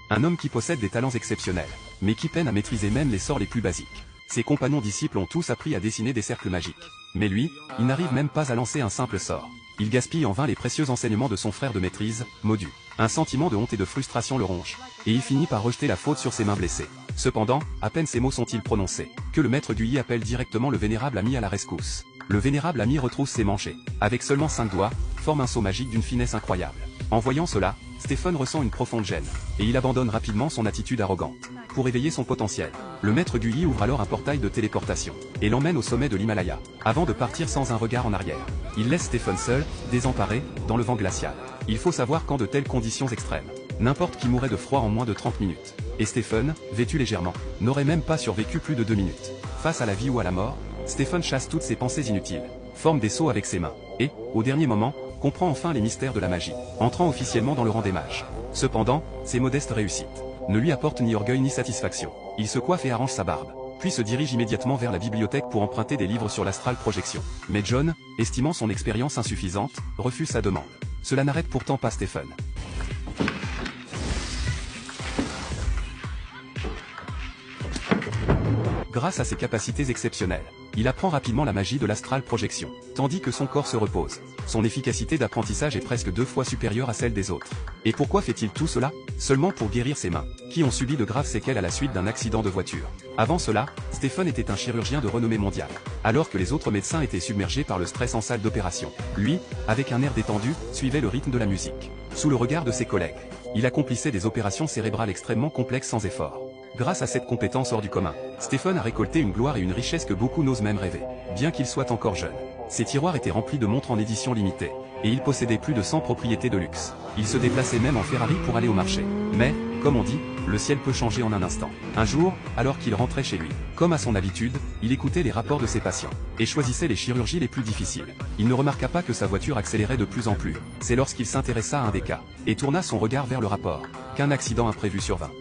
Un homme qui possède des talents exceptionnels, mais qui peine à maîtriser même les sorts les plus basiques. Ses compagnons disciples ont tous appris à dessiner des cercles magiques. Mais lui, il n'arrive même pas à lancer un simple sort. Il gaspille en vain les précieux enseignements de son frère de maîtrise, Modu. Un sentiment de honte et de frustration le ronge, et il finit par rejeter la faute sur ses mains blessées. Cependant, à peine ces mots sont-ils prononcés, que le maître du yi appelle directement le vénérable ami à la rescousse. Le vénérable ami retrousse ses manches et, avec seulement 5 doigts, forme un saut magique d'une finesse incroyable. En voyant cela, Stephen ressent une profonde gêne, et il abandonne rapidement son attitude arrogante. Pour éveiller son potentiel, le maître du yi ouvre alors un portail de téléportation, et l'emmène au sommet de l'Himalaya, avant de partir sans un regard en arrière. Il laisse Stephen seul, désemparé, dans le vent glacial. Il faut savoir qu'en de telles conditions extrêmes, n'importe qui mourrait de froid en moins de 30 minutes. Et Stephen, vêtu légèrement, n'aurait même pas survécu plus de 2 minutes. Face à la vie ou à la mort, Stephen chasse toutes ses pensées inutiles, forme des sauts avec ses mains, et, au dernier moment, comprend enfin les mystères de la magie, entrant officiellement dans le rang des mages. Cependant, ces modestes réussites ne lui apportent ni orgueil ni satisfaction. Il se coiffe et arrange sa barbe, puis se dirige immédiatement vers la bibliothèque pour emprunter des livres sur l'astral projection. Mais John, estimant son expérience insuffisante, refuse sa demande. Cela n'arrête pourtant pas Stephen. Grâce à ses capacités exceptionnelles, il apprend rapidement la magie de l'astral projection, tandis que son corps se repose. Son efficacité d'apprentissage est presque 2 fois supérieure à celle des autres. Et pourquoi fait-il tout cela? Seulement pour guérir ses mains, qui ont subi de graves séquelles à la suite d'un accident de voiture. Avant cela, Stephen était un chirurgien de renommée mondiale, alors que les autres médecins étaient submergés par le stress en salle d'opération. Lui, avec un air détendu, suivait le rythme de la musique. Sous le regard de ses collègues, il accomplissait des opérations cérébrales extrêmement complexes sans effort. Grâce à cette compétence hors du commun, Stephen a récolté une gloire et une richesse que beaucoup n'osent même rêver, bien qu'il soit encore jeune. Ses tiroirs étaient remplis de montres en édition limitée, et il possédait plus de 100 propriétés de luxe. Il se déplaçait même en Ferrari pour aller au marché. Mais, comme on dit, le ciel peut changer en un instant. Un jour, alors qu'il rentrait chez lui, comme à son habitude, il écoutait les rapports de ses patients, et choisissait les chirurgies les plus difficiles. Il ne remarqua pas que sa voiture accélérait de plus en plus. C'est lorsqu'il s'intéressa à un des cas, et tourna son regard vers le rapport, qu'un accident imprévu survint.